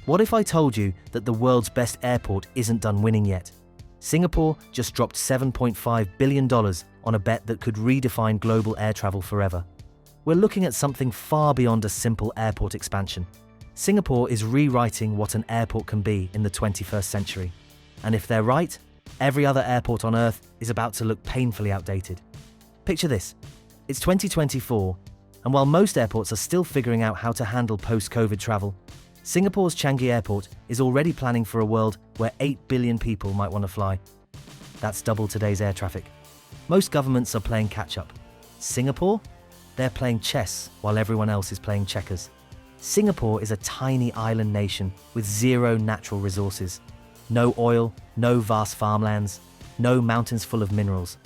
What if I told you that the world's best airport isn't done winning yet? Singapore just dropped $7.5 billion on a bet that could redefine global air travel forever. We're looking at something far beyond a simple airport expansion. Singapore is rewriting what an airport can be in the 21st century. And if they're right, every other airport on Earth is about to look painfully outdated. Picture this. It's 2024, and while most airports are still figuring out how to handle post-COVID travel, Singapore's Changi Airport is already planning for a world where 8 billion people might want to fly. That's double today's air traffic. Most governments are playing catch-up. Singapore? They're playing chess while everyone else is playing checkers. Singapore is a tiny island nation with zero natural resources. No oil, no vast farmlands, no mountains full of minerals.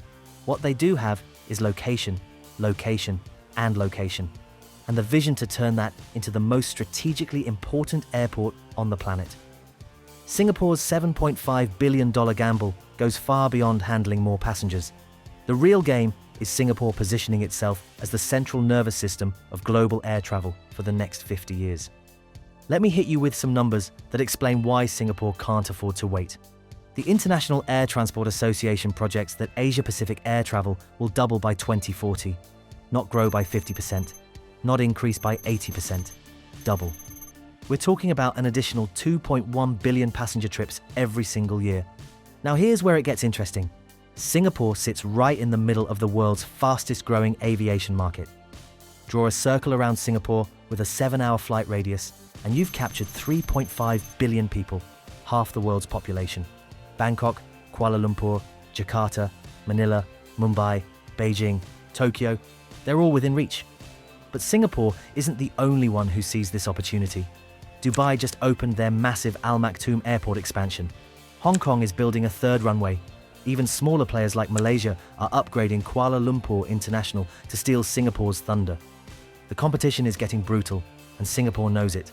What they do have is location, location, and location, and the vision to turn that into the most strategically important airport on the planet. Singapore's $7.5 billion gamble goes far beyond handling more passengers. The real game is Singapore positioning itself as the central nervous system of global air travel for the next 50 years. Let me hit you with some numbers that explain why Singapore can't afford to wait. The International Air Transport Association projects that Asia-Pacific air travel will double by 2040, not grow by 50%, not increase by 80%, double. We're talking about an additional 2.1 billion passenger trips every single year. Now here's where it gets interesting. Singapore sits right in the middle of the world's fastest growing aviation market. Draw a circle around Singapore with a 7-hour flight radius, and you've captured 3.5 billion people, half the world's population. Bangkok, Kuala Lumpur, Jakarta, Manila, Mumbai, Beijing, Tokyo, they're all within reach. But Singapore isn't the only one who sees this opportunity. Dubai just opened their massive Al Maktoum airport expansion. Hong Kong is building a third runway. Even smaller players like Malaysia are upgrading Kuala Lumpur International to steal Singapore's thunder. The competition is getting brutal, and Singapore knows it.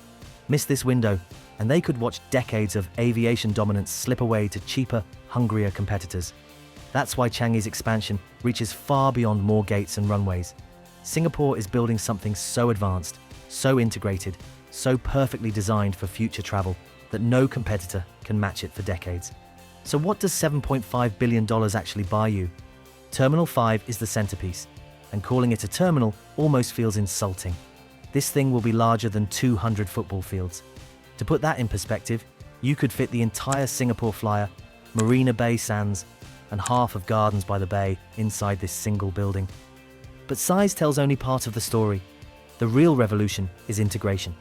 Miss this window, and they could watch decades of aviation dominance slip away to cheaper, hungrier competitors. That's why Changi's expansion reaches far beyond more gates and runways. Singapore is building something so advanced, so integrated, so perfectly designed for future travel that no competitor can match it for decades. So what does $7.5 billion actually buy you? Terminal 5 is the centerpiece, and calling it a terminal almost feels insulting. This thing will be larger than 200 football fields. To put that in perspective, you could fit the entire Singapore Flyer, Marina Bay Sands, and half of Gardens by the Bay inside this single building. But size tells only part of the story. The real revolution is integration.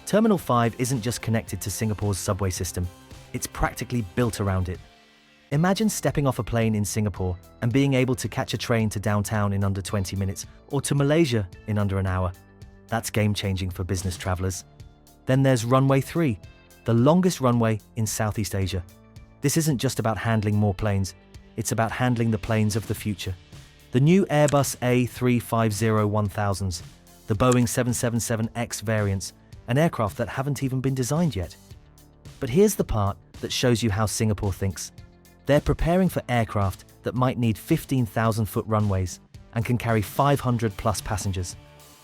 Terminal 5 isn't just connected to Singapore's subway system, it's practically built around it. Imagine stepping off a plane in Singapore and being able to catch a train to downtown in under 20 minutes or to Malaysia in under an hour. That's game-changing for business travelers. Then there's Runway 3, the longest runway in Southeast Asia. This isn't just about handling more planes, it's about handling the planes of the future. The new Airbus A350-1000s, the Boeing 777X variants, an aircraft that haven't even been designed yet. But here's the part that shows you how Singapore thinks. They're preparing for aircraft that might need 15,000-foot runways and can carry 500-plus passengers.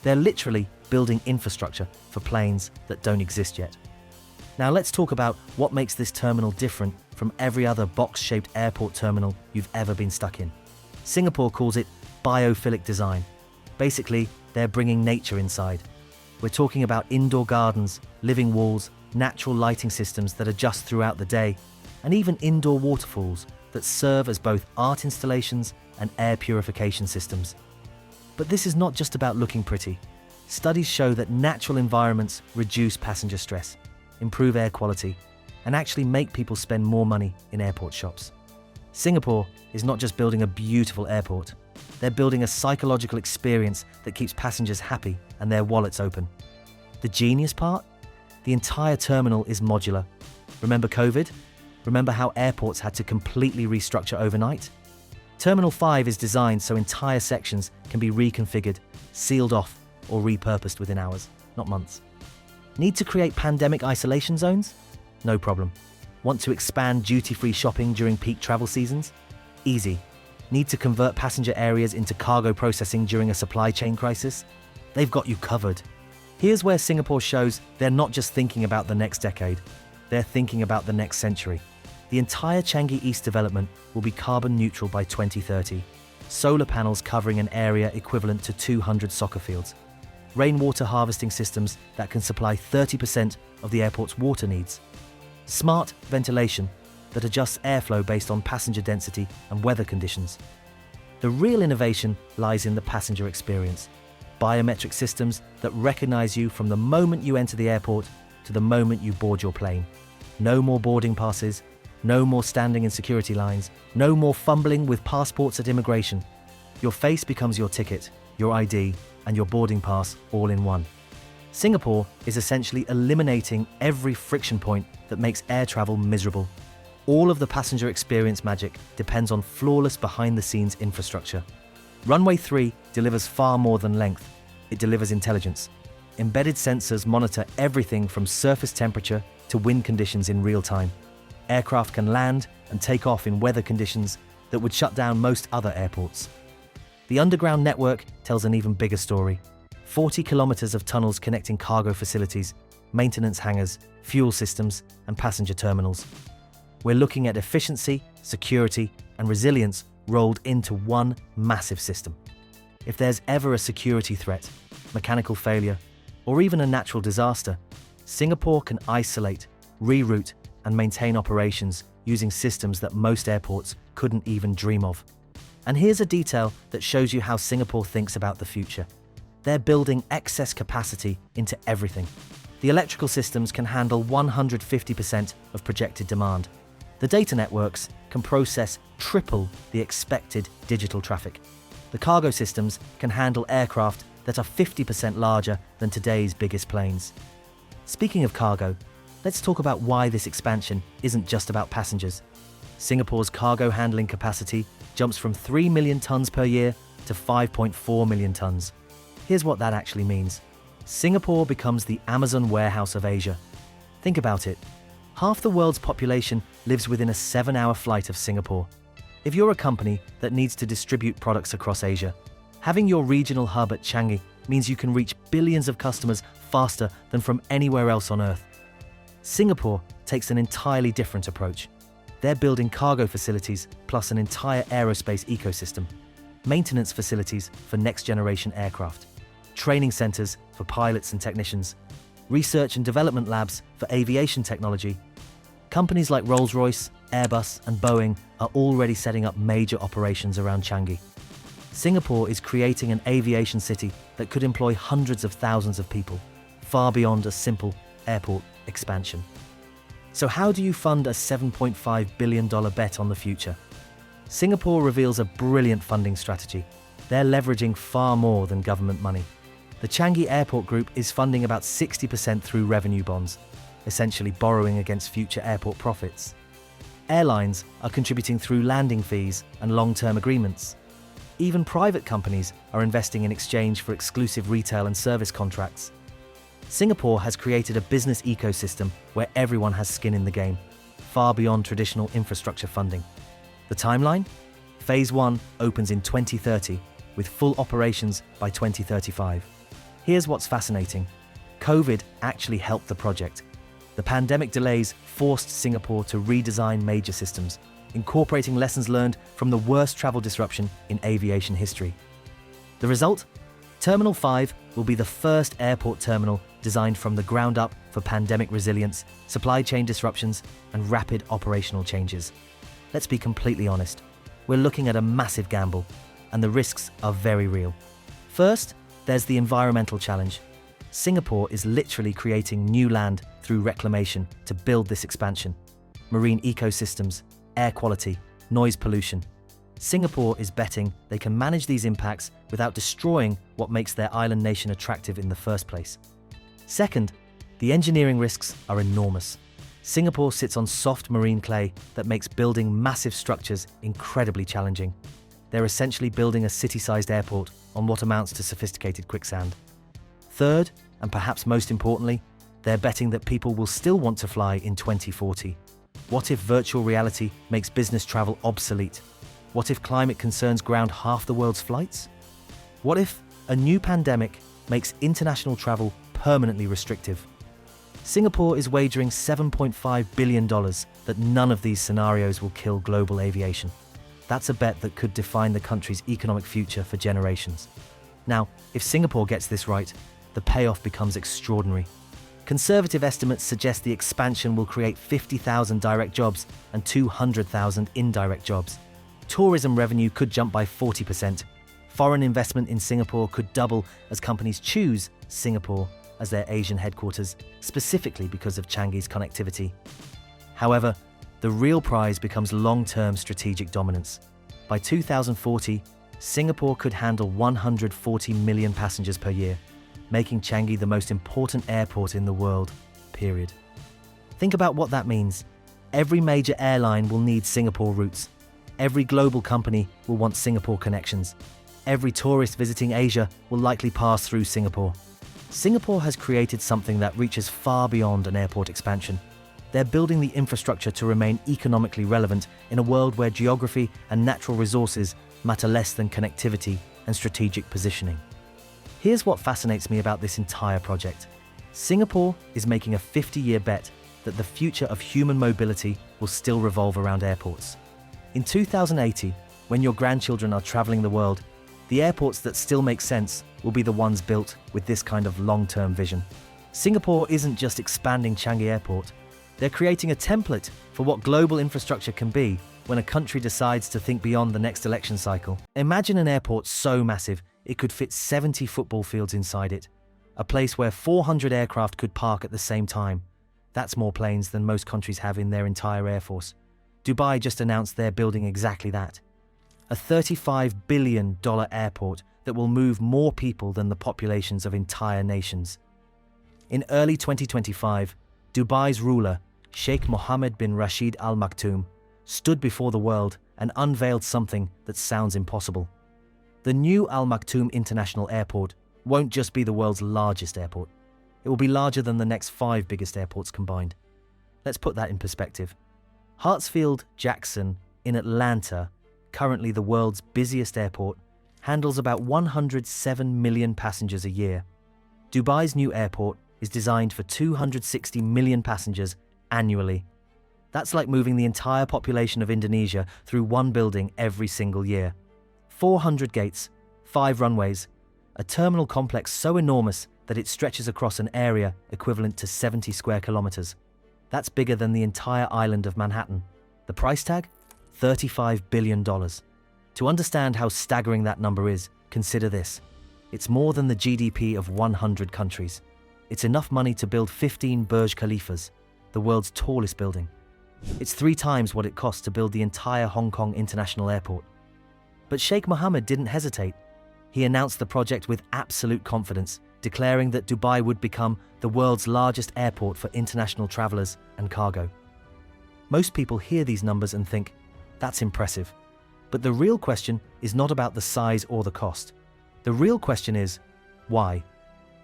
They're literally building infrastructure for planes that don't exist yet. Now let's talk about what makes this terminal different from every other box-shaped airport terminal you've ever been stuck in. Singapore calls it biophilic design. Basically, they're bringing nature inside. We're talking about indoor gardens, living walls, natural lighting systems that adjust throughout the day, and even indoor waterfalls that serve as both art installations and air purification systems. But this is not just about looking pretty. Studies show that natural environments reduce passenger stress, improve air quality, and actually make people spend more money in airport shops. Singapore is not just building a beautiful airport, they're building a psychological experience that keeps passengers happy and their wallets open. The genius part? The entire terminal is modular. Remember COVID? Remember how airports had to completely restructure overnight? Terminal 5 is designed so entire sections can be reconfigured, sealed off, or repurposed within hours, not months. Need to create pandemic isolation zones? No problem. Want to expand duty-free shopping during peak travel seasons? Easy. Need to convert passenger areas into cargo processing during a supply chain crisis? They've got you covered. Here's where Singapore shows they're not just thinking about the next decade, they're thinking about the next century. The entire Changi East development will be carbon neutral by 2030. Solar panels covering an area equivalent to 200 soccer fields. Rainwater harvesting systems that can supply 30% of the airport's water needs. Smart ventilation that adjusts airflow based on passenger density and weather conditions. The real innovation lies in the passenger experience. Biometric systems that recognize you from the moment you enter the airport to the moment you board your plane. No more boarding passes, no more standing in security lines, no more fumbling with passports at immigration. Your face becomes your ticket, your ID, and your boarding pass all in one. Singapore is essentially eliminating every friction point that makes air travel miserable. All of the passenger experience magic depends on flawless behind-the-scenes infrastructure. Runway 3 delivers far more than length. It delivers intelligence. Embedded sensors monitor everything from surface temperature to wind conditions in real time. Aircraft can land and take off in weather conditions that would shut down most other airports. The underground network tells an even bigger story. 40 kilometers of tunnels connecting cargo facilities, maintenance hangars, fuel systems, and passenger terminals. We're looking at efficiency, security, and resilience rolled into one massive system. If there's ever a security threat, mechanical failure, or even a natural disaster, Singapore can isolate, reroute, and maintain operations using systems that most airports couldn't even dream of. And here's a detail that shows you how Singapore thinks about the future. They're building excess capacity into everything. The electrical systems can handle 150% of projected demand. The data networks can process triple the expected digital traffic. The cargo systems can handle aircraft that are 50% larger than today's biggest planes. Speaking of cargo, let's talk about why this expansion isn't just about passengers. Singapore's cargo handling capacity jumps from 3 million tons per year to 5.4 million tons. Here's what that actually means. Singapore becomes the Amazon warehouse of Asia. Think about it. Half the world's population lives within a 7-hour flight of Singapore. If you're a company that needs to distribute products across Asia, having your regional hub at Changi means you can reach billions of customers faster than from anywhere else on Earth. Singapore takes an entirely different approach. They're building cargo facilities plus an entire aerospace ecosystem, maintenance facilities for next-generation aircraft, training centers for pilots and technicians, research and development labs for aviation technology. Companies like Rolls-Royce, Airbus, and Boeing are already setting up major operations around Changi. Singapore is creating an aviation city that could employ hundreds of thousands of people, far beyond a simple airport expansion. So how do you fund a $7.5 billion bet on the future? Singapore reveals a brilliant funding strategy. They're leveraging far more than government money. The Changi Airport Group is funding about 60% through revenue bonds, essentially borrowing against future airport profits. Airlines are contributing through landing fees and long-term agreements. Even private companies are investing in exchange for exclusive retail and service contracts. Singapore has created a business ecosystem where everyone has skin in the game, far beyond traditional infrastructure funding. The timeline? Phase 1 opens in 2030, with full operations by 2035. Here's what's fascinating. COVID actually helped the project. The pandemic delays forced Singapore to redesign major systems, incorporating lessons learned from the worst travel disruption in aviation history. The result? Terminal 5 will be the first airport terminal designed from the ground up for pandemic resilience, supply chain disruptions, and rapid operational changes. Let's be completely honest. We're looking at a massive gamble, and the risks are very real. First, there's the environmental challenge. Singapore is literally creating new land through reclamation to build this expansion. Marine ecosystems, air quality, noise pollution. Singapore is betting they can manage these impacts without destroying what makes their island nation attractive in the first place. Second, the engineering risks are enormous. Singapore sits on soft marine clay that makes building massive structures incredibly challenging. They're essentially building a city-sized airport on what amounts to sophisticated quicksand. Third, and perhaps most importantly, they're betting that people will still want to fly in 2040. What if virtual reality makes business travel obsolete? What if climate concerns ground half the world's flights? What if a new pandemic makes international travel permanently restrictive. Singapore is wagering $7.5 billion that none of these scenarios will kill global aviation. That's a bet that could define the country's economic future for generations. Now, if Singapore gets this right, the payoff becomes extraordinary. Conservative estimates suggest the expansion will create 50,000 direct jobs and 200,000 indirect jobs. Tourism revenue could jump by 40%. Foreign investment in Singapore could double as companies choose Singapore as their Asian headquarters, specifically because of Changi's connectivity. However, the real prize becomes long-term strategic dominance. By 2040, Singapore could handle 140 million passengers per year, making Changi the most important airport in the world, period. Think about what that means. Every major airline will need Singapore routes. Every global company will want Singapore connections. Every tourist visiting Asia will likely pass through Singapore. Singapore has created something that reaches far beyond an airport expansion. They're building the infrastructure to remain economically relevant in a world where geography and natural resources matter less than connectivity and strategic positioning. Here's what fascinates me about this entire project. Singapore is making a 50-year bet that the future of human mobility will still revolve around airports. In 2080, when your grandchildren are traveling the world, the airports that still make sense will be the ones built with this kind of long-term vision. Singapore isn't just expanding Changi Airport. They're creating a template for what global infrastructure can be when a country decides to think beyond the next election cycle. Imagine an airport so massive it could fit 70 football fields inside it, a place where 400 aircraft could park at the same time. That's more planes than most countries have in their entire air force. Dubai just announced they're building exactly that. A $35 billion airport that will move more people than the populations of entire nations. In early 2025, Dubai's ruler, Sheikh Mohammed bin Rashid Al Maktoum, stood before the world and unveiled something that sounds impossible. The new Al Maktoum International Airport won't just be the world's largest airport. It will be larger than the next 5 biggest airports combined. Let's put that in perspective. Hartsfield-Jackson in Atlanta, currently the world's busiest airport, handles about 107 million passengers a year. Dubai's new airport is designed for 260 million passengers annually. That's like moving the entire population of Indonesia through one building every single year. 400 gates, 5 runways, a terminal complex so enormous that it stretches across an area equivalent to 70 square kilometers. That's bigger than the entire island of Manhattan. The price tag? $35 billion. To understand how staggering that number is, consider this. It's more than the GDP of 100 countries. It's enough money to build 15 Burj Khalifas, the world's tallest building. It's 3 times what it costs to build the entire Hong Kong International Airport. But Sheikh Mohammed didn't hesitate. He announced the project with absolute confidence, declaring that Dubai would become the world's largest airport for international travelers and cargo. Most people hear these numbers and think, that's impressive. But the real question is not about the size or the cost. The real question is, why?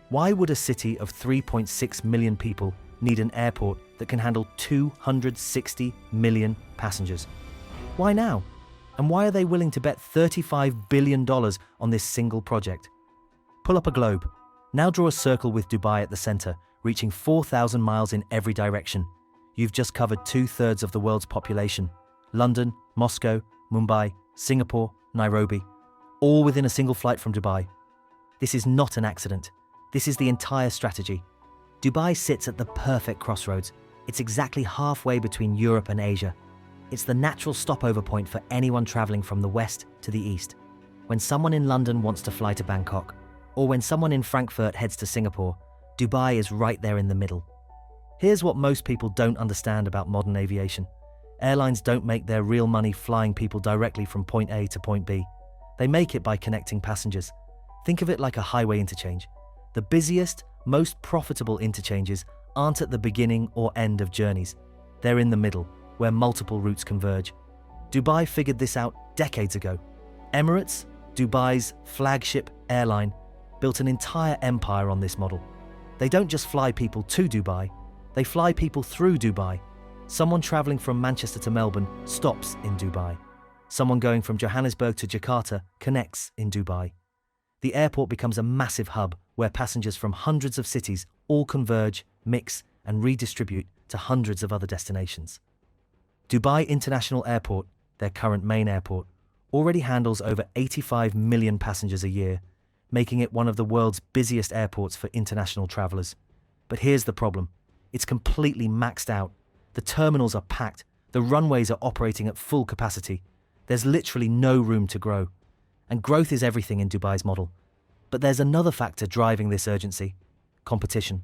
Why would a city of 3.6 million people need an airport that can handle 260 million passengers? Why now? And why are they willing to bet $35 billion on this single project? Pull up a globe. Now draw a circle with Dubai at the center, reaching 4,000 miles in every direction. You've just covered 2/3 of the world's population. London, Moscow, Mumbai, Singapore, Nairobi, all within a single flight from Dubai. This is not an accident. This is the entire strategy. Dubai sits at the perfect crossroads. It's exactly halfway between Europe and Asia. It's the natural stopover point for anyone traveling from the west to the east. When someone in London wants to fly to Bangkok, or when someone in Frankfurt heads to Singapore, Dubai is right there in the middle. Here's what most people don't understand about modern aviation. Airlines don't make their real money flying people directly from point A to point B. They make it by connecting passengers. Think of it like a highway interchange. The busiest, most profitable interchanges aren't at the beginning or end of journeys. They're in the middle, where multiple routes converge. Dubai figured this out decades ago. Emirates, Dubai's flagship airline, built an entire empire on this model. They don't just fly people to Dubai, they fly people through Dubai. Someone traveling from Manchester to Melbourne stops in Dubai. Someone going from Johannesburg to Jakarta connects in Dubai. The airport becomes a massive hub where passengers from hundreds of cities all converge, mix, and redistribute to hundreds of other destinations. Dubai International Airport, their current main airport, already handles over 85 million passengers a year, making it one of the world's busiest airports for international travelers. But here's the problem. It's completely maxed out. The terminals are packed. The runways are operating at full capacity. There's literally no room to grow. And growth is everything in Dubai's model. But there's another factor driving this urgency: competition.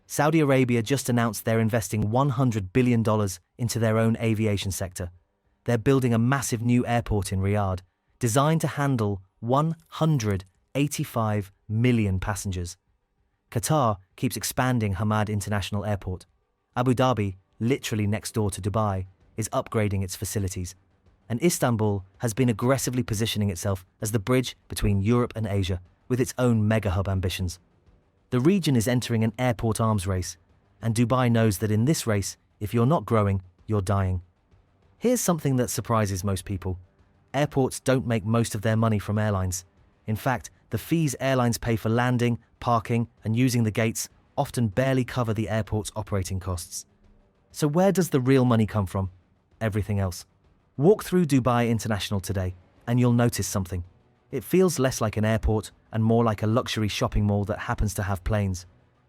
Saudi Arabia just announced they're investing $100 billion into their own aviation sector. They're building a massive new airport in Riyadh, designed to handle 185 million passengers. Qatar keeps expanding Hamad International Airport. Abu Dhabi, literally next door to Dubai, is upgrading its facilities. And Istanbul has been aggressively positioning itself as the bridge between Europe and Asia, with its own mega-hub ambitions. The region is entering an airport arms race, and Dubai knows that in this race, if you're not growing, you're dying. Here's something that surprises most people. Airports don't make most of their money from airlines. In fact, the fees airlines pay for landing, parking, and using the gates often barely cover the airport's operating costs. So where does the real money come from? Everything else. Walk through Dubai International today, and you'll notice something. It feels less like an airport and more like a luxury shopping mall that happens to have planes,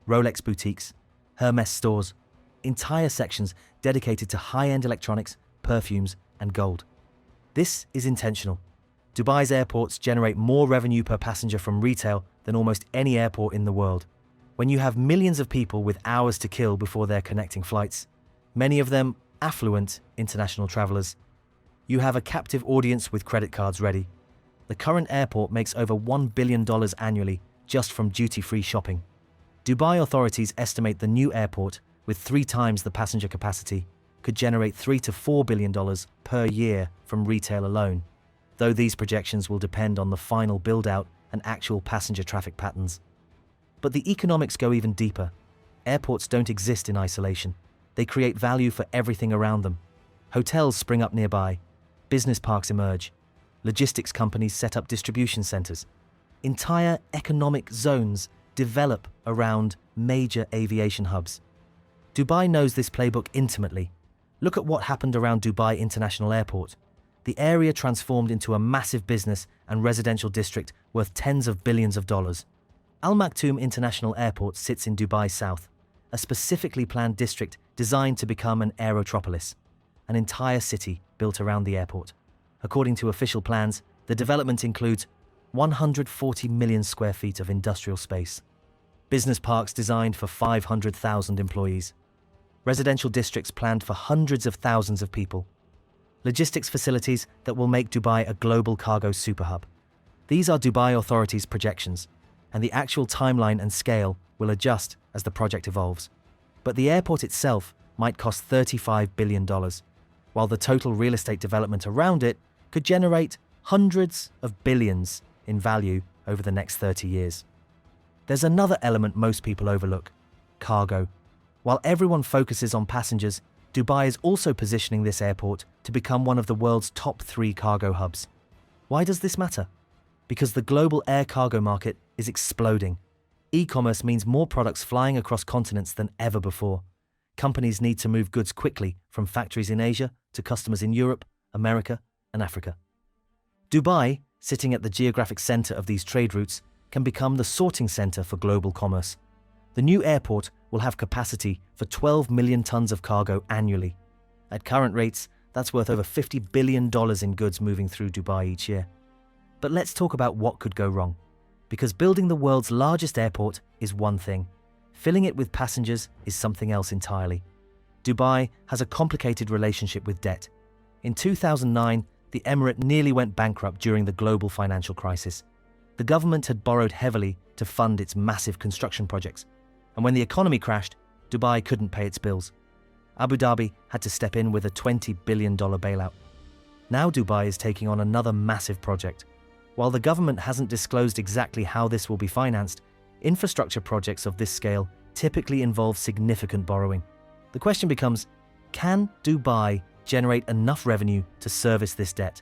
Rolex boutiques, Hermes stores, entire sections dedicated to high-end electronics, perfumes, and gold. This is intentional. Dubai's airports generate more revenue per passenger from retail than almost any airport in the world. When you have millions of people with hours to kill before their connecting flights, many of them affluent international travelers, you have a captive audience with credit cards ready. The current airport makes over $1 billion annually just from duty-free shopping. Dubai authorities estimate the new airport, with 3 times the passenger capacity, could generate $3 to $4 billion per year from retail alone, though these projections will depend on the final build-out and actual passenger traffic patterns. But the economics go even deeper. Airports don't exist in isolation. They create value for everything around them. Hotels spring up nearby. Business parks emerge. Logistics companies set up distribution centers. Entire economic zones develop around major aviation hubs. Dubai knows this playbook intimately. Look at what happened around Dubai International Airport. The area transformed into a massive business and residential district worth tens of billions of dollars. Al Maktoum International Airport sits in Dubai South, a specifically planned district designed to become an aerotropolis, an entire city built around the airport. According to official plans, the development includes 140 million square feet of industrial space, business parks designed for 500,000 employees, residential districts planned for hundreds of thousands of people, logistics facilities that will make Dubai a global cargo superhub. These are Dubai authorities' projections, and the actual timeline and scale will adjust as the project evolves. But the airport itself might cost $35 billion, while the total real estate development around it could generate hundreds of billions in value over the next 30 years. There's another element most people overlook: cargo. While everyone focuses on passengers, Dubai is also positioning this airport to become one of the world's top 3 cargo hubs. Why does this matter? Because the global air cargo market is exploding. E-commerce means more products flying across continents than ever before. Companies need to move goods quickly from factories in Asia to customers in Europe, America, and Africa. Dubai, sitting at the geographic center of these trade routes, can become the sorting center for global commerce. The new airport will have capacity for 12 million tons of cargo annually. At current rates, that's worth over $50 billion in goods moving through Dubai each year. But let's talk about what could go wrong. Because building the world's largest airport is one thing. Filling it with passengers is something else entirely. Dubai has a complicated relationship with debt. In 2009, the emirate nearly went bankrupt during the global financial crisis. The government had borrowed heavily to fund its massive construction projects, and when the economy crashed, Dubai couldn't pay its bills. Abu Dhabi had to step in with a $20 billion bailout. Now Dubai is taking on another massive project. While the government hasn't disclosed exactly how this will be financed, infrastructure projects of this scale typically involve significant borrowing. The question becomes, can Dubai generate enough revenue to service this debt?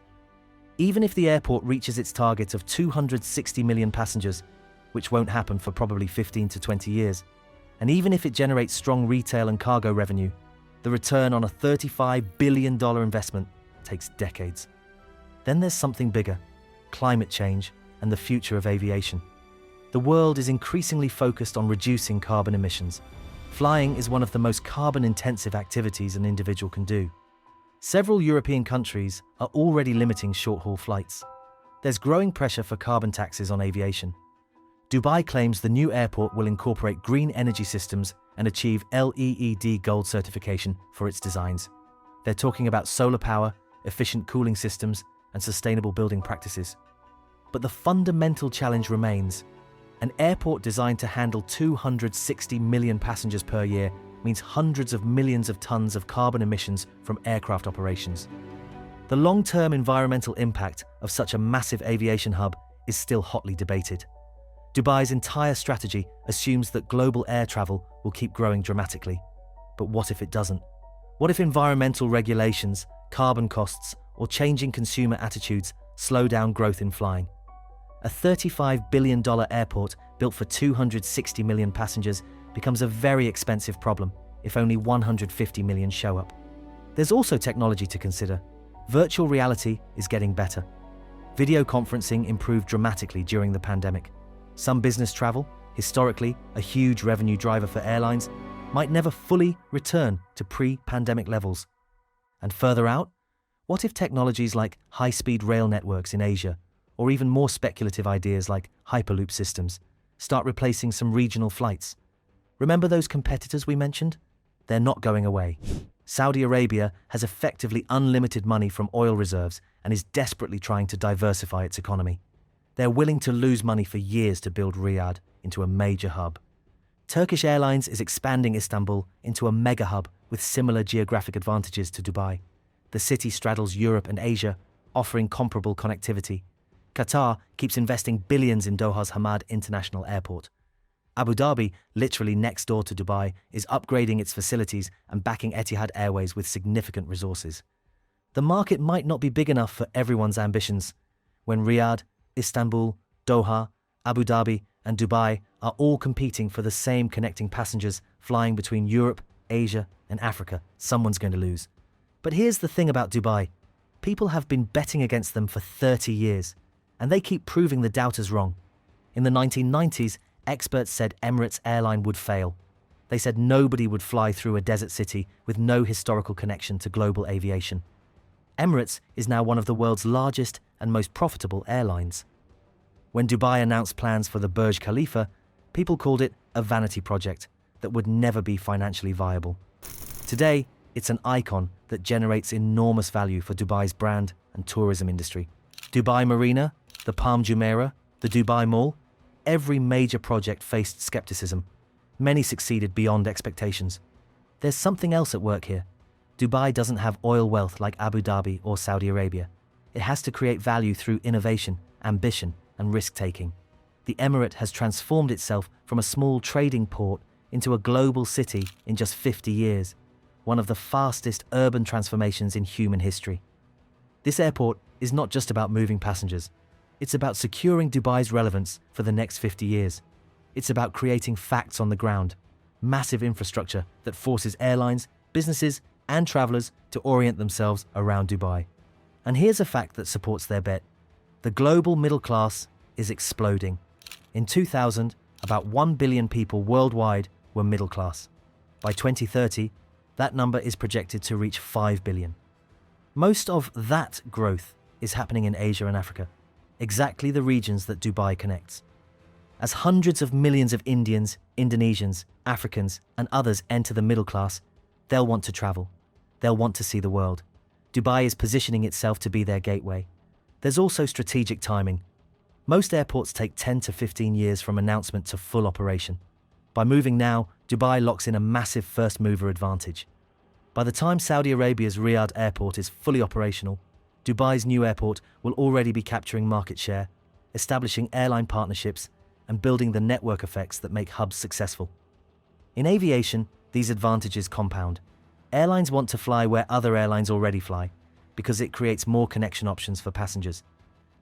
Even if the airport reaches its target of 260 million passengers, which won't happen for probably 15 to 20 years, and even if it generates strong retail and cargo revenue, the return on a $35 billion investment takes decades. Then there's something bigger: climate change and the future of aviation. The world is increasingly focused on reducing carbon emissions. Flying is one of the most carbon-intensive activities an individual can do. Several European countries are already limiting short-haul flights. There's growing pressure for carbon taxes on aviation. Dubai claims the new airport will incorporate green energy systems and achieve LEED Gold certification for its designs. They're talking about solar power, efficient cooling systems, and sustainable building practices. But the fundamental challenge remains. An airport designed to handle 260 million passengers per year means hundreds of millions of tons of carbon emissions from aircraft operations. The long-term environmental impact of such a massive aviation hub is still hotly debated. Dubai's entire strategy assumes that global air travel will keep growing dramatically. But what if it doesn't? What if environmental regulations, carbon costs, or changing consumer attitudes slow down growth in flying? A $35 billion airport built for 260 million passengers becomes a very expensive problem if only 150 million show up. There's also technology to consider. Virtual reality is getting better. Video conferencing improved dramatically during the pandemic. Some business travel, historically a huge revenue driver for airlines, might never fully return to pre-pandemic levels. And further out, what if technologies like high-speed rail networks in Asia, or even more speculative ideas like hyperloop systems, start replacing some regional flights? Remember those competitors we mentioned? They're not going away. Saudi Arabia has effectively unlimited money from oil reserves and is desperately trying to diversify its economy. They're willing to lose money for years to build Riyadh into a major hub. Turkish Airlines is expanding Istanbul into a mega hub with similar geographic advantages to Dubai. The city straddles Europe and Asia, offering comparable connectivity. Qatar keeps investing billions in Doha's Hamad International Airport. Abu Dhabi, literally next door to Dubai, is upgrading its facilities and backing Etihad Airways with significant resources. The market might not be big enough for everyone's ambitions. When Riyadh, Istanbul, Doha, Abu Dhabi, and Dubai are all competing for the same connecting passengers flying between Europe, Asia, and Africa, someone's going to lose. But here's the thing about Dubai. People have been betting against them for 30 years, and they keep proving the doubters wrong. In the 1990s, experts said Emirates airline would fail. They said nobody would fly through a desert city with no historical connection to global aviation. Emirates is now one of the world's largest and most profitable airlines. When Dubai announced plans for the Burj Khalifa, people called it a vanity project that would never be financially viable. Today, it's an icon that generates enormous value for Dubai's brand and tourism industry. Dubai Marina, the Palm Jumeirah, the Dubai Mall, every major project faced skepticism. Many succeeded beyond expectations. There's something else at work here. Dubai doesn't have oil wealth like Abu Dhabi or Saudi Arabia. It has to create value through innovation, ambition, and risk-taking. The emirate has transformed itself from a small trading port into a global city in just 50 years, one of the fastest urban transformations in human history. This airport is not just about moving passengers. It's about securing Dubai's relevance for the next 50 years. It's about creating facts on the ground, massive infrastructure that forces airlines, businesses, and travelers to orient themselves around Dubai. And here's a fact that supports their bet. The global middle class is exploding. In 2000, about 1 billion people worldwide were middle class. By 2030, that number is projected to reach 5 billion. Most of that growth is happening in Asia and Africa, exactly the regions that Dubai connects. As hundreds of millions of Indians, Indonesians, Africans, and others enter the middle class, they'll want to travel. They'll want to see the world. Dubai is positioning itself to be their gateway. There's also strategic timing. Most airports take 10 to 15 years from announcement to full operation. By moving now, Dubai locks in a massive first-mover advantage. By the time Saudi Arabia's Riyadh airport is fully operational, Dubai's new airport will already be capturing market share, establishing airline partnerships, and building the network effects that make hubs successful. In aviation, these advantages compound. Airlines want to fly where other airlines already fly. because it creates more connection options for passengers.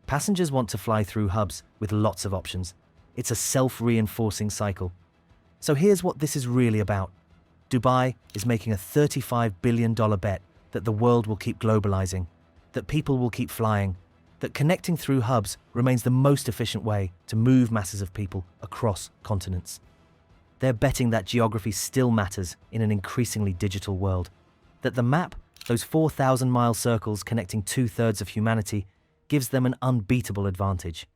Passengers want to fly through hubs with lots of options. It's a self-reinforcing cycle. So here's what this is really about. Dubai is making a $35 billion bet that the world will keep globalizing, that people will keep flying, that connecting through hubs remains the most efficient way to move masses of people across continents. They're betting that geography still matters in an increasingly digital world, that the map, those 4,000-mile circles connecting 2/3 of humanity, gives them an unbeatable advantage.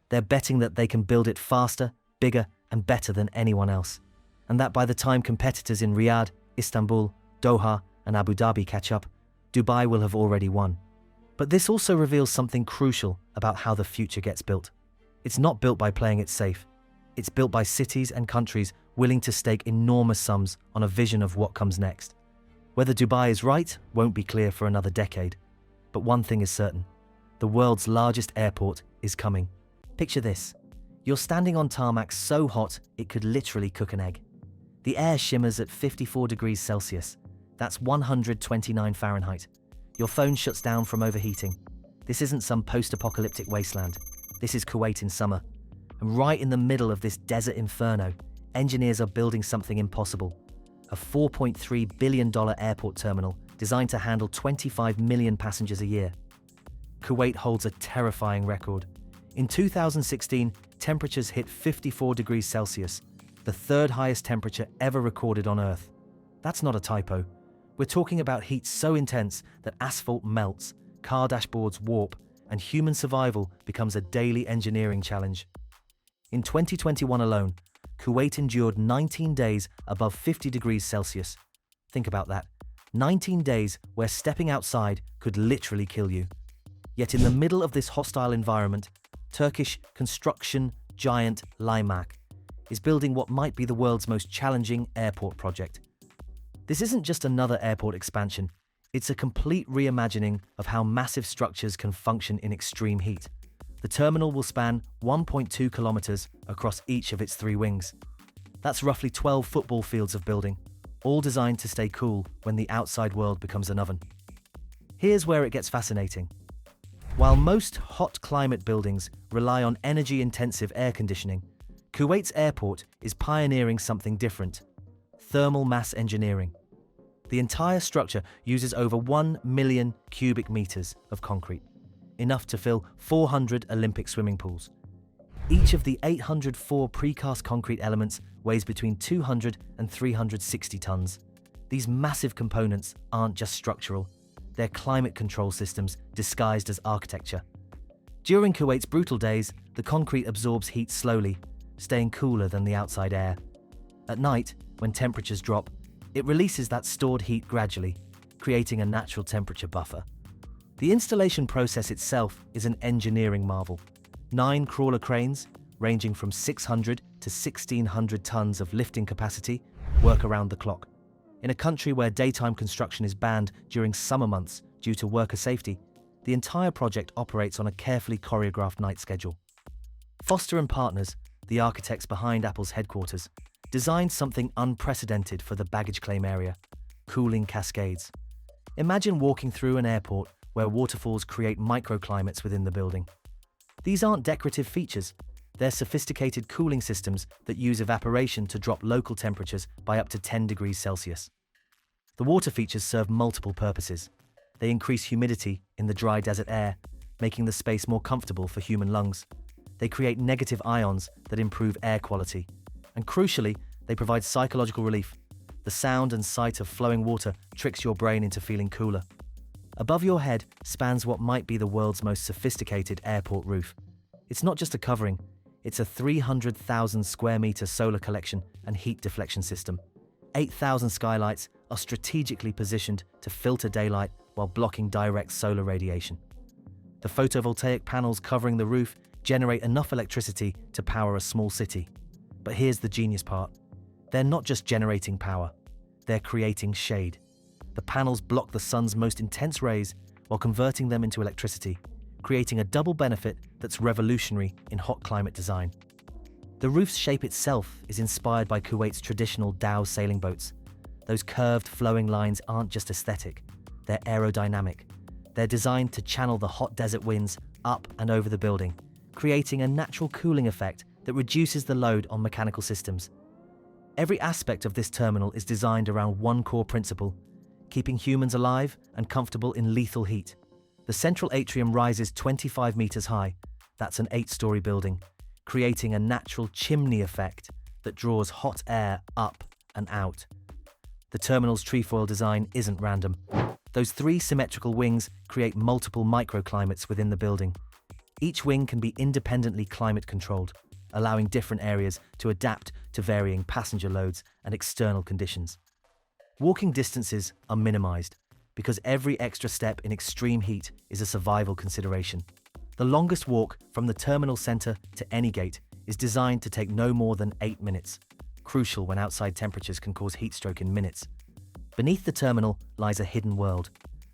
They're betting that they can build it faster, bigger, and better than anyone else, and that by the time competitors in Riyadh, Istanbul, Doha, and Abu Dhabi catch up, Dubai will have already won. But this also reveals something crucial about how the future gets built. It's not built by playing it safe. It's built by cities and countries willing to stake enormous sums on a vision of what comes next. Whether Dubai is right won't be clear for another decade. But one thing is certain. The world's largest airport is coming. Picture this. You're standing on tarmac so hot it could literally cook an egg. The air shimmers at 54 degrees Celsius. That's 129 Fahrenheit. Your phone shuts down from overheating. This isn't some post-apocalyptic wasteland. This is Kuwait in summer. And right in the middle of this desert inferno, engineers are building something impossible. A $4.3 billion airport terminal designed to handle 25 million passengers a year. Kuwait holds a terrifying record. In 2016, temperatures hit 54 degrees Celsius, the third highest temperature ever recorded on Earth. That's not a typo. We're talking about heat so intense that asphalt melts, car dashboards warp, and human survival becomes a daily engineering challenge. In 2021 alone, Kuwait endured 19 days above 50 degrees Celsius. Think about that. 19 days where stepping outside could literally kill you. Yet in the middle of this hostile environment, Turkish construction giant Limak is building what might be the world's most challenging airport project. This isn't just another airport expansion, it's a complete reimagining of how massive structures can function in extreme heat. The terminal will span 1.2 kilometers across each of its 3 wings. That's roughly 12 football fields of building, all designed to stay cool when the outside world becomes an oven. Here's where it gets fascinating. While most hot climate buildings rely on energy-intensive air conditioning, Kuwait's airport is pioneering something different: thermal mass engineering. The entire structure uses over 1 million cubic meters of concrete, enough to fill 400 Olympic swimming pools. Each of the 804 precast concrete elements weighs between 200 and 360 tons. These massive components aren't just structural, they're climate control systems disguised as architecture. During Kuwait's brutal days, the concrete absorbs heat slowly, staying cooler than the outside air. At night, when temperatures drop, it releases that stored heat gradually, creating a natural temperature buffer. The installation process itself is an engineering marvel. 9 crawler cranes, ranging from 600 to 1,600 tons of lifting capacity, work around the clock. In a country where daytime construction is banned during summer months due to worker safety, the entire project operates on a carefully choreographed night schedule. Foster & Partners, the architects behind Apple's headquarters, designed something unprecedented for the baggage claim area: cooling cascades. Imagine walking through an airport where waterfalls create microclimates within the building. These aren't decorative features, they're sophisticated cooling systems that use evaporation to drop local temperatures by up to 10 degrees Celsius. The water features serve multiple purposes. They increase humidity in the dry desert air, making the space more comfortable for human lungs. They create negative ions that improve air quality. And crucially, they provide psychological relief. The sound and sight of flowing water tricks your brain into feeling cooler. Above your head spans what might be the world's most sophisticated airport roof. It's not just a covering, it's a 300,000 square meter solar collection and heat deflection system. 8,000 skylights are strategically positioned to filter daylight while blocking direct solar radiation. The photovoltaic panels covering the roof generate enough electricity to power a small city. But here's the genius part. They're not just generating power, they're creating shade. The panels block the sun's most intense rays while converting them into electricity, creating a double benefit that's revolutionary in hot climate design. The roof's shape itself is inspired by Kuwait's traditional dhow sailing boats. Those curved, flowing lines aren't just aesthetic, they're aerodynamic. They're designed to channel the hot desert winds up and over the building, creating a natural cooling effect that reduces the load on mechanical systems. Every aspect of this terminal is designed around one core principle: keeping humans alive and comfortable in lethal heat. The central atrium rises 25 meters high. That's an 8-story building, creating a natural chimney effect that draws hot air up and out. The terminal's trefoil design isn't random. Those 3 symmetrical wings create multiple microclimates within the building. Each wing can be independently climate controlled, allowing different areas to adapt to varying passenger loads and external conditions. Walking distances are minimized because every extra step in extreme heat is a survival consideration. The longest walk from the terminal center to any gate is designed to take no more than 8 minutes, crucial when outside temperatures can cause heat stroke in minutes. Beneath the terminal lies a hidden world,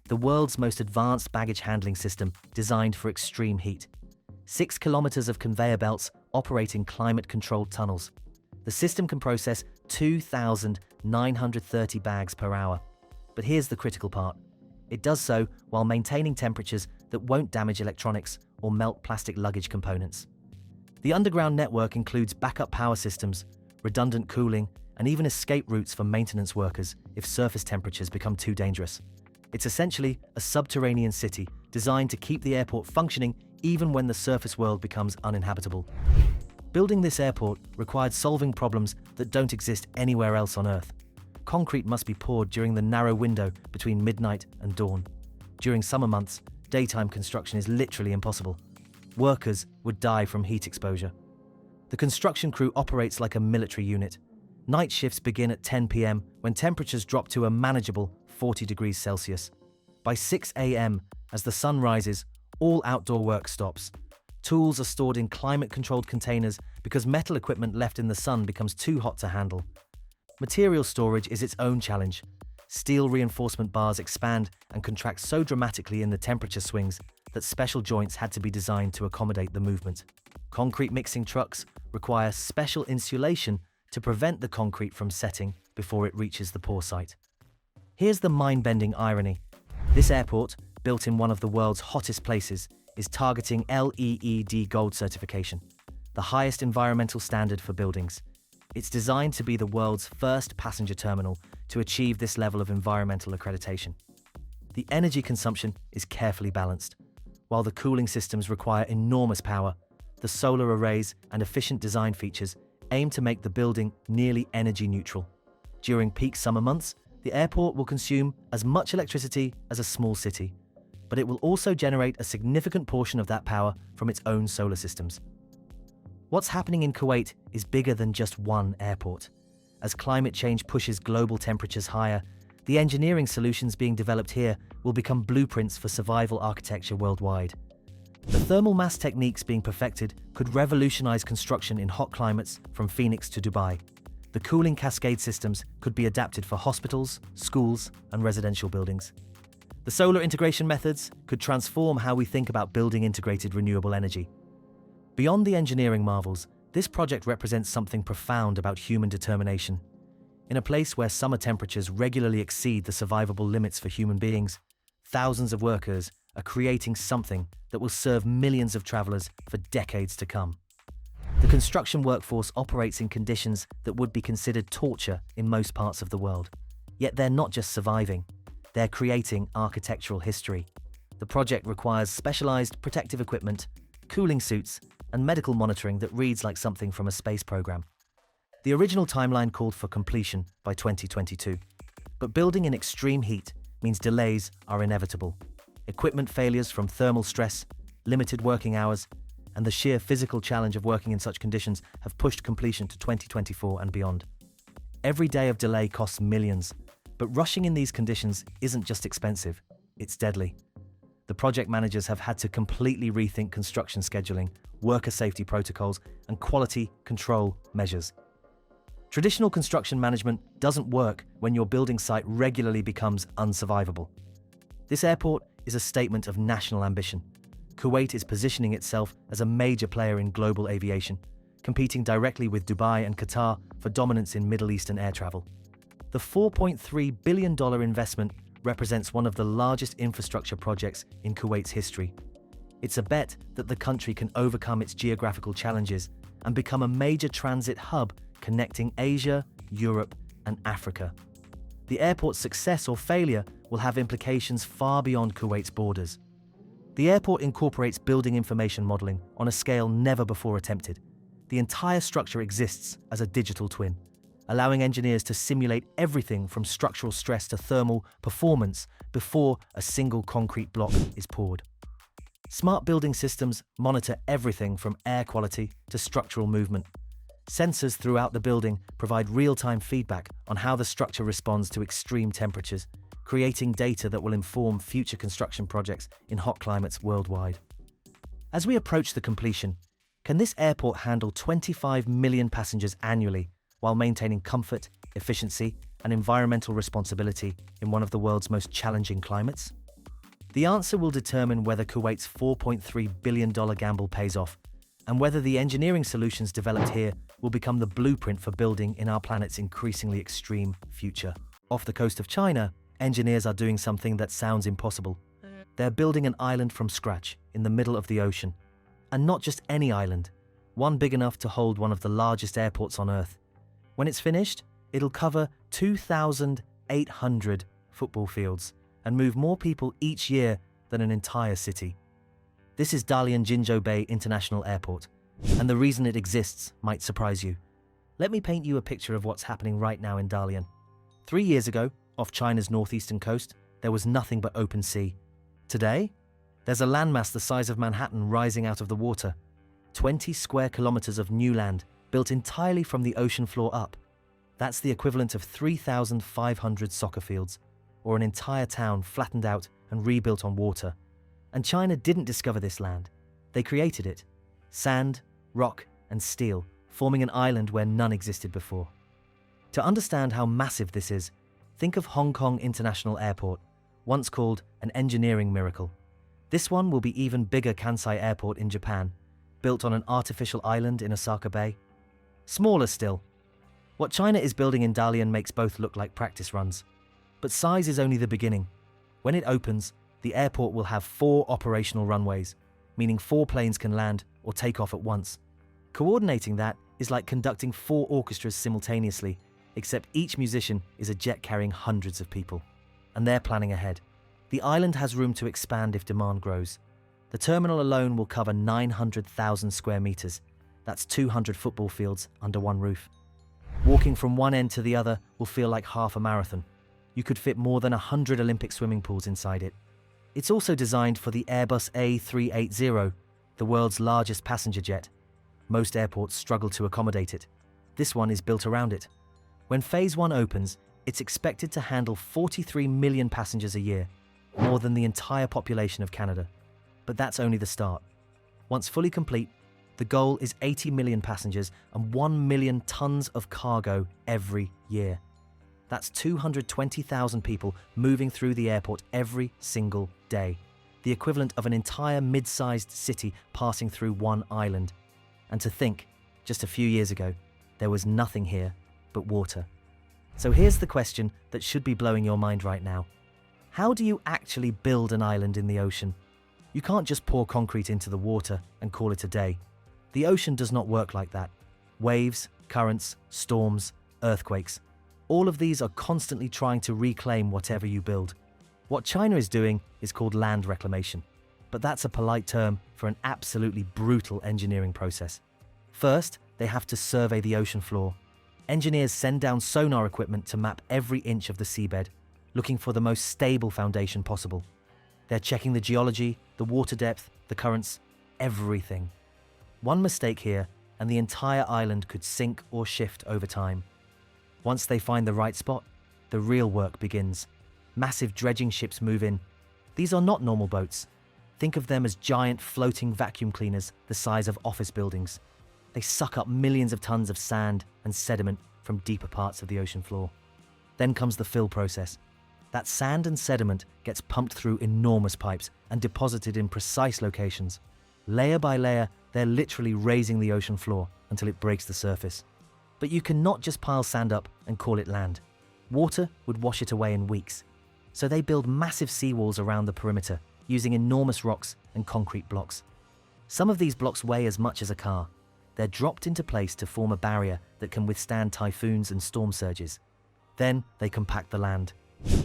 the world's most advanced baggage handling system designed for extreme heat. 6 kilometers of conveyor belts operate in climate-controlled tunnels. The system can process 2,930 bags per hour. But here's the critical part. It does so while maintaining temperatures that won't damage electronics or melt plastic luggage components. The underground network includes backup power systems, redundant cooling, and even escape routes for maintenance workers if surface temperatures become too dangerous. It's essentially a subterranean city designed to keep the airport functioning even when the surface world becomes uninhabitable. Building this airport required solving problems that don't exist anywhere else on Earth. Concrete must be poured during the narrow window between midnight and dawn. During summer months, daytime construction is literally impossible. Workers would die from heat exposure. The construction crew operates like a military unit. Night shifts begin at 10 p.m. when temperatures drop to a manageable 40 degrees Celsius. By 6 a.m., as the sun rises, all outdoor work stops. Tools are stored in climate-controlled containers because metal equipment left in the sun becomes too hot to handle. Material storage is its own challenge. Steel reinforcement bars expand and contract so dramatically in the temperature swings that special joints had to be designed to accommodate the movement. Concrete mixing trucks require special insulation to prevent the concrete from setting before it reaches the pour site. Here's the mind-bending irony. This airport, built in one of the world's hottest places, is targeting LEED Gold certification, the highest environmental standard for buildings. It's designed to be the world's first passenger terminal to achieve this level of environmental accreditation. The energy consumption is carefully balanced. While the cooling systems require enormous power, the solar arrays and efficient design features aim to make the building nearly energy neutral. During peak summer months, the airport will consume as much electricity as a small city, but it will also generate a significant portion of that power from its own solar systems. What's happening in Kuwait is bigger than just one airport. As climate change pushes global temperatures higher, the engineering solutions being developed here will become blueprints for survival architecture worldwide. The thermal mass techniques being perfected could revolutionize construction in hot climates from Phoenix to Dubai. The cooling cascade systems could be adapted for hospitals, schools, and residential buildings. The solar integration methods could transform how we think about building integrated renewable energy. Beyond the engineering marvels, this project represents something profound about human determination. In a place where summer temperatures regularly exceed the survivable limits for human beings, thousands of workers are creating something that will serve millions of travelers for decades to come. The construction workforce operates in conditions that would be considered torture in most parts of the world. Yet they're not just surviving, they're creating architectural history. The project requires specialized protective equipment, cooling suits, and medical monitoring that reads like something from a space program. The original timeline called for completion by 2022. But building in extreme heat means delays are inevitable. Equipment failures from thermal stress, limited working hours, and the sheer physical challenge of working in such conditions have pushed completion to 2024 and beyond. Every day of delay costs millions, but rushing in these conditions isn't just expensive, it's deadly. The project managers have had to completely rethink construction scheduling, worker safety protocols, and quality control measures. Traditional construction management doesn't work when your building site regularly becomes unsurvivable. This airport is a statement of national ambition. Kuwait is positioning itself as a major player in global aviation, competing directly with Dubai and Qatar for dominance in Middle Eastern air travel. The $4.3 billion investment represents one of the largest infrastructure projects in Kuwait's history. It's a bet that the country can overcome its geographical challenges and become a major transit hub connecting Asia, Europe, and Africa. The airport's success or failure will have implications far beyond Kuwait's borders. The airport incorporates building information modeling on a scale never before attempted. The entire structure exists as a digital twin, allowing engineers to simulate everything from structural stress to thermal performance before a single concrete block is poured. Smart building systems monitor everything from air quality to structural movement. Sensors throughout the building provide real-time feedback on how the structure responds to extreme temperatures, creating data that will inform future construction projects in hot climates worldwide. As we approach the completion, can this airport handle 25 million passengers annually while maintaining comfort, efficiency, and environmental responsibility in one of the world's most challenging climates? The answer will determine whether Kuwait's $4.3 billion gamble pays off, and whether the engineering solutions developed here will become the blueprint for building in our planet's increasingly extreme future. Off the coast of China, engineers are doing something that sounds impossible. They're building an island from scratch in the middle of the ocean. And not just any island, one big enough to hold one of the largest airports on Earth. When it's finished, it'll cover 2,800 football fields and move more people each year than an entire city. This is Dalian Jinzhou Bay International Airport, and the reason it exists might surprise you. Let me paint you a picture of what's happening right now in Dalian. 3 years ago, off China's northeastern coast, there was nothing but open sea. Today, there's a landmass the size of Manhattan rising out of the water. 20 square kilometers of new land, built entirely from the ocean floor up. That's the equivalent of 3,500 soccer fields, or an entire town flattened out and rebuilt on water. And China didn't discover this land. They created it. Sand, rock, and steel, forming an island where none existed before. To understand how massive this is, think of Hong Kong International Airport, once called an engineering miracle. This one will be even bigger Kansai Airport in Japan, built on an artificial island in Osaka Bay. Smaller still. What China is building in Dalian makes both look like practice runs. But size is only the beginning. When it opens, the airport will have 4 operational runways, meaning 4 planes can land or take off at once. Coordinating that is like conducting 4 orchestras simultaneously, except each musician is a jet carrying hundreds of people. And they're planning ahead. The island has room to expand if demand grows. The terminal alone will cover 900,000 square meters. That's 200 football fields under one roof. Walking from one end to the other will feel like half a marathon. You could fit more than 100 Olympic swimming pools inside it. It's also designed for the Airbus A380, the world's largest passenger jet. Most airports struggle to accommodate it. This one is built around it. When Phase 1 opens, it's expected to handle 43 million passengers a year, more than the entire population of Canada. But that's only the start. Once fully complete, the goal is 80 million passengers and 1 million tons of cargo every year. That's 220,000 people moving through the airport every single day, the equivalent of an entire mid-sized city passing through one island. And to think, just a few years ago, there was nothing here but water. So here's the question that should be blowing your mind right now. How do you actually build an island in the ocean? You can't just pour concrete into the water and call it a day. The ocean does not work like that. Waves, currents, storms, earthquakes. All of these are constantly trying to reclaim whatever you build. What China is doing is called land reclamation, but that's a polite term for an absolutely brutal engineering process. First, they have to survey the ocean floor. Engineers send down sonar equipment to map every inch of the seabed, looking for the most stable foundation possible. They're checking the geology, the water depth, the currents, everything. One mistake here, and the entire island could sink or shift over time. Once they find the right spot, the real work begins. Massive dredging ships move in. These are not normal boats. Think of them as giant floating vacuum cleaners the size of office buildings. They suck up millions of tons of sand and sediment from deeper parts of the ocean floor. Then comes the fill process. That sand and sediment gets pumped through enormous pipes and deposited in precise locations. Layer by layer, they're literally raising the ocean floor until it breaks the surface. But you cannot just pile sand up and call it land. Water would wash it away in weeks. So they build massive seawalls around the perimeter, using enormous rocks and concrete blocks. Some of these blocks weigh as much as a car. They're dropped into place to form a barrier that can withstand typhoons and storm surges. Then they compact the land.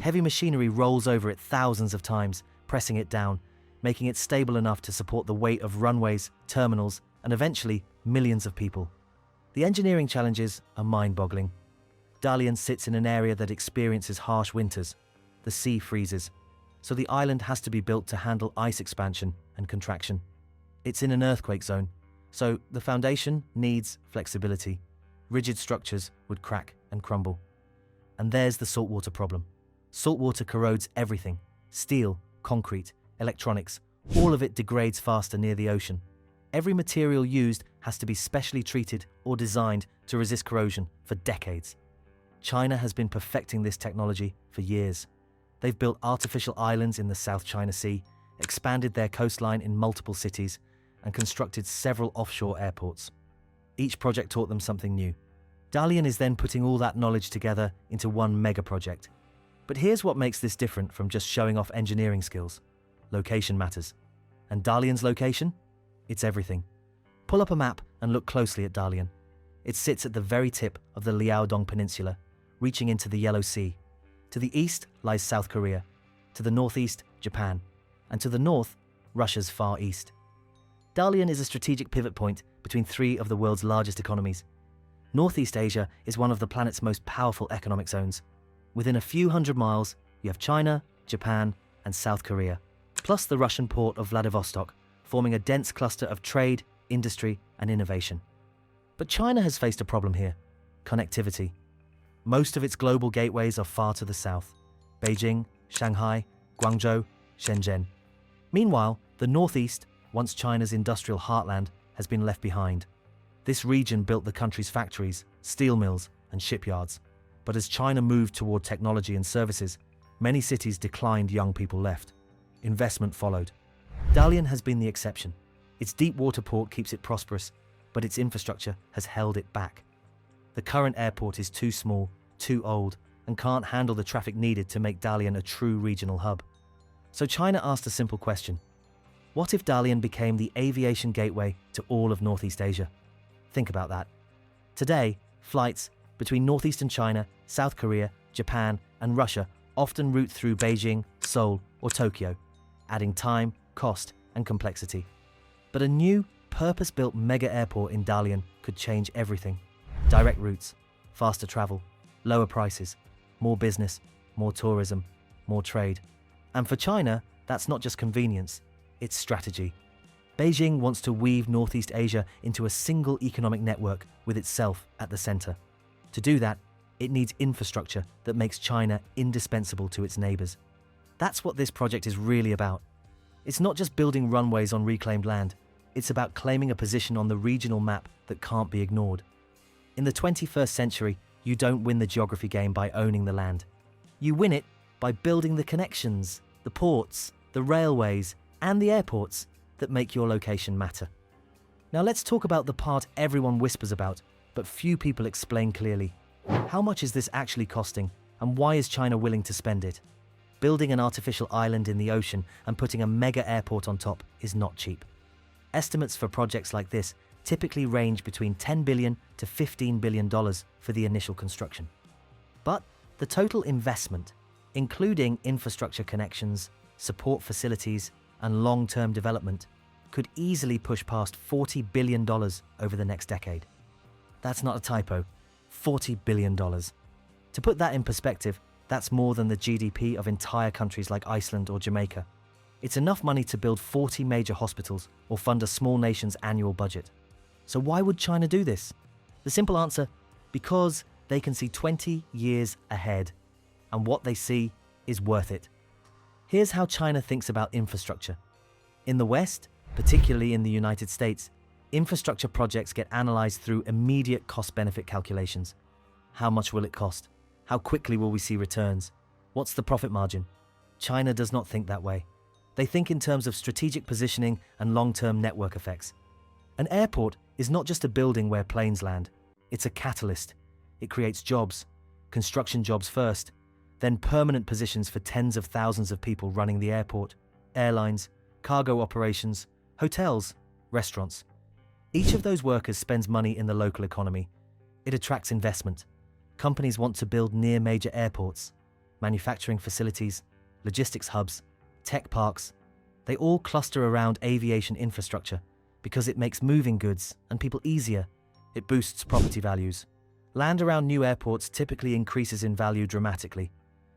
Heavy machinery rolls over it thousands of times, pressing it down, making it stable enough to support the weight of runways, terminals, and eventually millions of people. The engineering challenges are mind-boggling. Dalian sits in an area that experiences harsh winters. The sea freezes, so the island has to be built to handle ice expansion and contraction. It's in an earthquake zone, so the foundation needs flexibility. Rigid structures would crack and crumble. And there's the saltwater problem. Saltwater corrodes everything: steel, concrete, electronics. All of it degrades faster near the ocean. Every material used has to be specially treated or designed to resist corrosion for decades. China has been perfecting this technology for years. They've built artificial islands in the South China Sea, expanded their coastline in multiple cities, and constructed several offshore airports. Each project taught them something new. Dalian is then putting all that knowledge together into one mega project. But here's what makes this different from just showing off engineering skills. Location matters. And Dalian's location? It's everything. Pull up a map and look closely at Dalian. It sits at the very tip of the Liaodong Peninsula, reaching into the Yellow Sea. To the east lies South Korea, to the northeast, Japan, and to the north, Russia's Far East. Dalian is a strategic pivot point between three of the world's largest economies. Northeast Asia is one of the planet's most powerful economic zones. Within a few hundred miles, you have China, Japan, and South Korea, plus the Russian port of Vladivostok, forming a dense cluster of trade, industry, and innovation. But China has faced a problem here: connectivity. Most of its global gateways are far to the south: Beijing, Shanghai, Guangzhou, Shenzhen. Meanwhile, the northeast, once China's industrial heartland, has been left behind. This region built the country's factories, steel mills, and shipyards. But as China moved toward technology and services, many cities declined, young people left. Investment followed. Dalian has been the exception. Its deep water port keeps it prosperous, but its infrastructure has held it back. The current airport is too small, too old, and can't handle the traffic needed to make Dalian a true regional hub. So China asked a simple question: what if Dalian became the aviation gateway to all of Northeast Asia? Think about that. Today, flights between northeastern China, South Korea, Japan, and Russia often route through Beijing, Seoul, or Tokyo, adding time, cost, and complexity. But a new, purpose-built mega airport in Dalian could change everything. Direct routes, faster travel, lower prices, more business, more tourism, more trade. And for China, that's not just convenience, it's strategy. Beijing wants to weave Northeast Asia into a single economic network with itself at the center. To do that, it needs infrastructure that makes China indispensable to its neighbors. That's what this project is really about. It's not just building runways on reclaimed land. It's about claiming a position on the regional map that can't be ignored. In the 21st century, you don't win the geography game by owning the land. You win it by building the connections, the ports, the railways, and the airports that make your location matter. Now let's talk about the part everyone whispers about, but few people explain clearly. How much is this actually costing, and why is China willing to spend it? Building an artificial island in the ocean and putting a mega airport on top is not cheap. Estimates for projects like this typically range between $10 billion to $15 billion for the initial construction. But the total investment, including infrastructure connections, support facilities, and long-term development, could easily push past $40 billion over the next decade. That's not a typo, $40 billion. To put that in perspective, that's more than the GDP of entire countries like Iceland or Jamaica. It's enough money to build 40 major hospitals or fund a small nation's annual budget. So why would China do this? The simple answer: because they can see 20 years ahead, and what they see is worth it. Here's how China thinks about infrastructure. In the West, particularly in the United States, infrastructure projects get analyzed through immediate cost-benefit calculations. How much will it cost? How quickly will we see returns? What's the profit margin? China does not think that way. They think in terms of strategic positioning and long-term network effects. An airport is not just a building where planes land. It's a catalyst. It creates jobs, construction jobs first, then permanent positions for tens of thousands of people running the airport, airlines, cargo operations, hotels, restaurants. Each of those workers spends money in the local economy. It attracts investment. Companies want to build near major airports, manufacturing facilities, logistics hubs, tech parks. They all cluster around aviation infrastructure because it makes moving goods and people easier. It boosts property values. Land around new airports typically increases in value dramatically.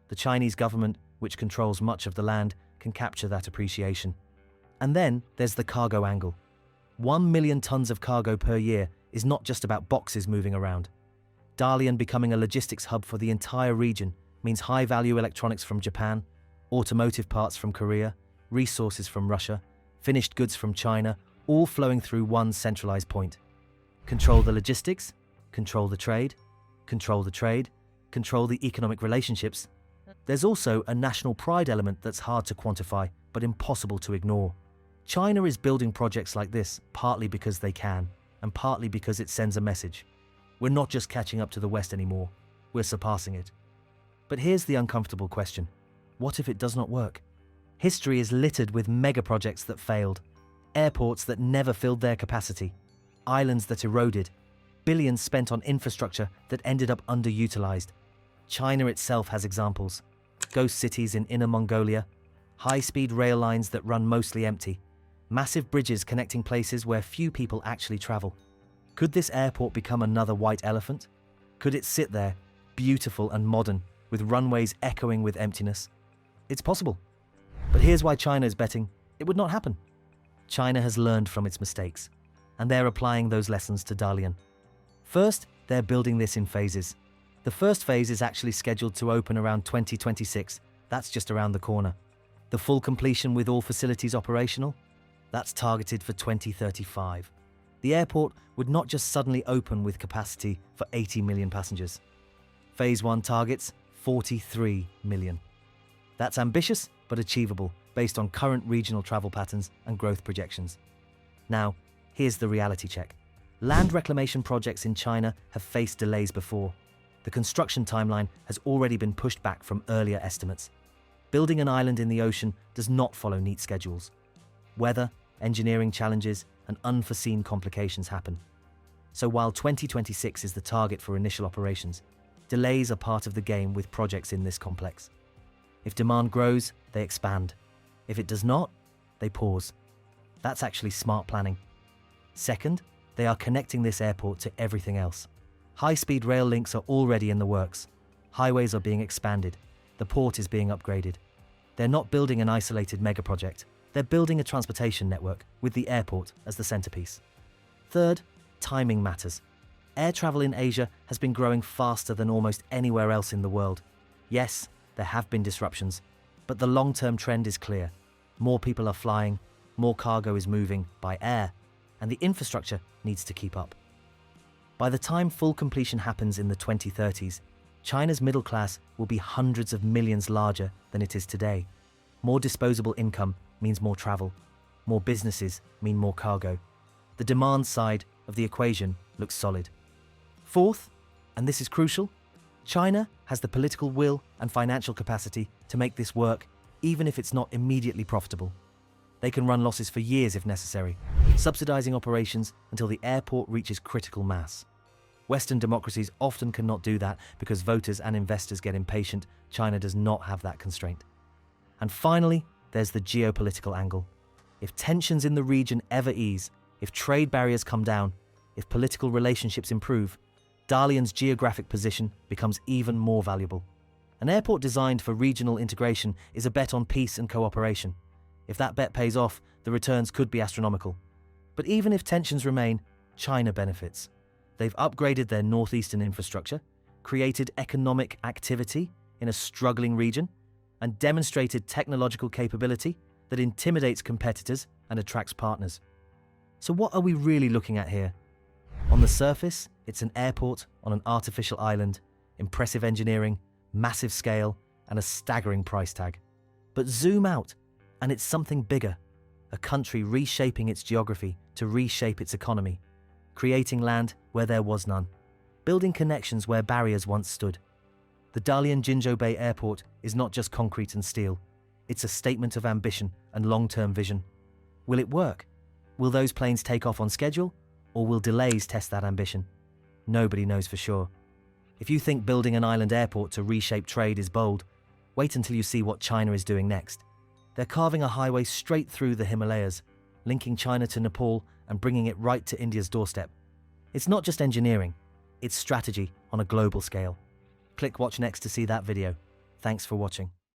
The Chinese government, which controls much of the land, can capture that appreciation. And then there's the cargo angle. 1 million tons of cargo per year is not just about boxes moving around. Dalian becoming a logistics hub for the entire region means high-value electronics from Japan, automotive parts from Korea, resources from Russia, finished goods from China, all flowing through one centralized point. Control the logistics, control the trade, control the trade, control the economic relationships. There's also a national pride element that's hard to quantify, but impossible to ignore. China is building projects like this partly because they can, and partly because it sends a message. We're not just catching up to the West anymore, we're surpassing it. But here's the uncomfortable question. What if it does not work? History is littered with megaprojects that failed, airports that never filled their capacity, islands that eroded, billions spent on infrastructure that ended up underutilized. China itself has examples. Ghost cities in Inner Mongolia, high-speed rail lines that run mostly empty, massive bridges connecting places where few people actually travel. Could this airport become another white elephant? Could it sit there, beautiful and modern, with runways echoing with emptiness? It's possible. But here's why China is betting it would not happen. China has learned from its mistakes, and they're applying those lessons to Dalian. First, they're building this in phases. The first phase is actually scheduled to open around 2026. That's just around the corner. The full completion with all facilities operational? That's targeted for 2035. The airport would not just suddenly open with capacity for 80 million passengers. Phase 1 targets 43 million. That's ambitious, but achievable based on current regional travel patterns and growth projections. Now, here's the reality check. Land reclamation projects in China have faced delays before. The construction timeline has already been pushed back from earlier estimates. Building an island in the ocean does not follow neat schedules. Weather, engineering challenges, and unforeseen complications happen. So while 2026 is the target for initial operations, delays are part of the game with projects in this complex. If demand grows, they expand. If it does not, they pause. That's actually smart planning. Second, they are connecting this airport to everything else. High-speed rail links are already in the works. Highways are being expanded. The port is being upgraded. They're not building an isolated megaproject. They're building a transportation network with the airport as the centerpiece. Third, timing matters. Air travel in Asia has been growing faster than almost anywhere else in the world. Yes, there have been disruptions, but the long-term trend is clear. More people are flying, more cargo is moving by air, and the infrastructure needs to keep up. By the time full completion happens in the 2030s, China's middle class will be hundreds of millions larger than it is today. More disposable income means more travel. More businesses mean more cargo. The demand side of the equation looks solid. Fourth, and this is crucial, China has the political will and financial capacity to make this work, even if it's not immediately profitable. They can run losses for years if necessary, subsidizing operations until the airport reaches critical mass. Western democracies often cannot do that because voters and investors get impatient. China does not have that constraint. And finally, there's the geopolitical angle. If tensions in the region ever ease, if trade barriers come down, if political relationships improve, Dalian's geographic position becomes even more valuable. An airport designed for regional integration is a bet on peace and cooperation. If that bet pays off, the returns could be astronomical. But even if tensions remain, China benefits. They've upgraded their northeastern infrastructure, created economic activity in a struggling region, and demonstrated technological capability that intimidates competitors and attracts partners. So what are we really looking at here? On the surface, it's an airport on an artificial island, impressive engineering, massive scale, and a staggering price tag. But zoom out, and it's something bigger. A country reshaping its geography to reshape its economy, creating land where there was none, building connections where barriers once stood. The Dalian Jinzhou Bay Airport is not just concrete and steel. It's a statement of ambition and long-term vision. Will it work? Will those planes take off on schedule? Or will delays test that ambition? Nobody knows for sure. If you think building an island airport to reshape trade is bold, wait until you see what China is doing next. They're carving a highway straight through the Himalayas, linking China to Nepal and bringing it right to India's doorstep. It's not just engineering, it's strategy on a global scale. Click watch next to see that video. Thanks for watching.